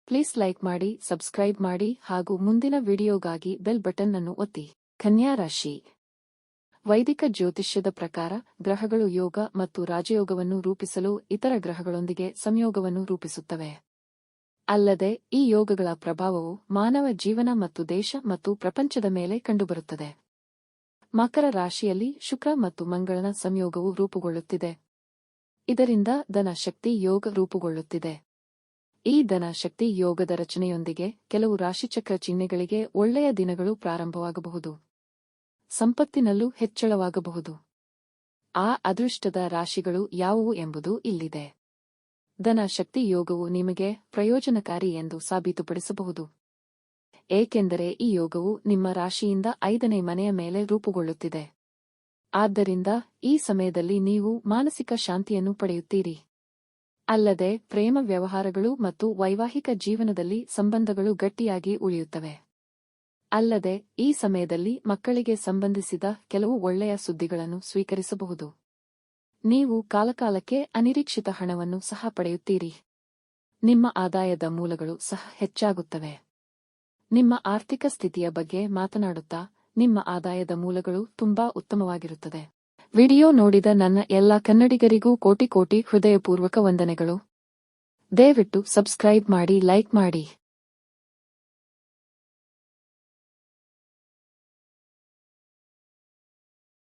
Please like ಮಾಡಿ, subscribe ಮಾಡಿ ಹಾಗೂ ಮುಂದಿನ ವಿಡಿಯೋಗಾಗಿ ಬೆಲ್ ಬಟನ್ ಅನ್ನು ಒತ್ತಿ. ಕನ್ಯಾ ರಾಶಿ. ವೈದಿಕ ಜ್ಯೋತಿಷ್ಯದ ಪ್ರಕಾರ ಗ್ರಹಗಳು ಯೋಗ ಮತ್ತು ರಾಜಯೋಗವನ್ನು ರೂಪಿಸಲು ಇತರ ಗ್ರಹಗಳೊಂದಿಗೆ ಸಂಯೋಗವನ್ನು ರೂಪಿಸುತ್ತವೆ. ಅಲ್ಲದೆ ಈ ಯೋಗಗಳ ಪ್ರಭಾವವು ಮಾನವ ಜೀವನ ಮತ್ತು ದೇಶ ಮತ್ತು ಪ್ರಪಂಚದ ಮೇಲೆ ಕಂಡುಬರುತ್ತದೆ. ಮಕರ ರಾಶಿಯಲ್ಲಿ ಶುಕ್ರ ಮತ್ತು ಮಂಗಳನ ಸಂಯೋಗವು ರೂಪುಗೊಳ್ಳುತ್ತಿದೆ. ಇದರಿಂದ ಧನ ಶಕ್ತಿ ಯೋಗ ರೂಪುಗೊಳ್ಳುತ್ತಿದೆ. ಈ ಧನ ಶಕ್ತಿ ಯೋಗದ ರಚನೆಯೊಂದಿಗೆ ಕೆಲವು ರಾಶಿಚಕ್ರ ಚಿಹ್ನೆಗಳಿಗೆ ಒಳ್ಳೆಯ ದಿನಗಳು ಪ್ರಾರಂಭವಾಗಬಹುದು. ಸಂಪತ್ತಿನಲ್ಲೂ ಹೆಚ್ಚಳವಾಗಬಹುದು. ಆ ಅದೃಷ್ಟದ ರಾಶಿಗಳು ಯಾವುವು ಎಂಬುದು ಇಲ್ಲಿದೆ. ಧನ ಶಕ್ತಿ ಯೋಗವು ನಿಮಗೆ ಪ್ರಯೋಜನಕಾರಿ ಎಂದು ಸಾಬೀತುಪಡಿಸಬಹುದು. ಏಕೆಂದರೆ ಈ ಯೋಗವು ನಿಮ್ಮ ರಾಶಿಯಿಂದ 5ನೇ ಮನೆಯ ಮೇಲೆ ರೂಪುಗೊಳ್ಳುತ್ತಿದೆ. ಆದ್ದರಿಂದ ಈ ಸಮಯದಲ್ಲಿ ನೀವು ಮಾನಸಿಕ ಶಾಂತಿಯನ್ನು ಪಡೆಯುತ್ತೀರಿ. ಅಲ್ಲದೆ ಪ್ರೇಮ ವ್ಯವಹಾರಗಳು ಮತ್ತು ವೈವಾಹಿಕ ಜೀವನದಲ್ಲಿ ಸಂಬಂಧಗಳು ಗಟ್ಟಿಯಾಗಿ ಉಳಿಯುತ್ತವೆ. ಅಲ್ಲದೆ ಈ ಸಮಯದಲ್ಲಿ ಮಕ್ಕಳಿಗೆ ಸಂಬಂಧಿಸಿದ ಕೆಲವು ಒಳ್ಳೆಯ ಸುದ್ದಿಗಳನ್ನು ಸ್ವೀಕರಿಸಬಹುದು. ನೀವು ಕಾಲಕಾಲಕ್ಕೆ ಅನಿರೀಕ್ಷಿತ ಹಣವನ್ನು ಸಹ ಪಡೆಯುತ್ತೀರಿ. ನಿಮ್ಮ ಆದಾಯದ ಮೂಲಗಳು ಸಹ ಹೆಚ್ಚಾಗುತ್ತವೆ. ನಿಮ್ಮ ಆರ್ಥಿಕ ಸ್ಥಿತಿಯ ಬಗ್ಗೆ ಮಾತನಾಡುತ್ತಾ ನಿಮ್ಮ ಆದಾಯದ ಮೂಲಗಳು ತುಂಬಾ ಉತ್ತಮವಾಗಿರುತ್ತದೆ. ವಿಡಿಯೋ ನೋಡಿದ ನನ್ನ ಎಲ್ಲ ಕನ್ನಡಿಗರಿಗೂ ಕೋಟಿ ಕೋಟಿ ಹೃದಯಪೂರ್ವಕ ವಂದನೆಗಳು. ದಯವಿಟ್ಟು ಸಬ್ಸ್ಕ್ರೈಬ್ ಮಾಡಿ, ಲೈಕ್ ಮಾಡಿ.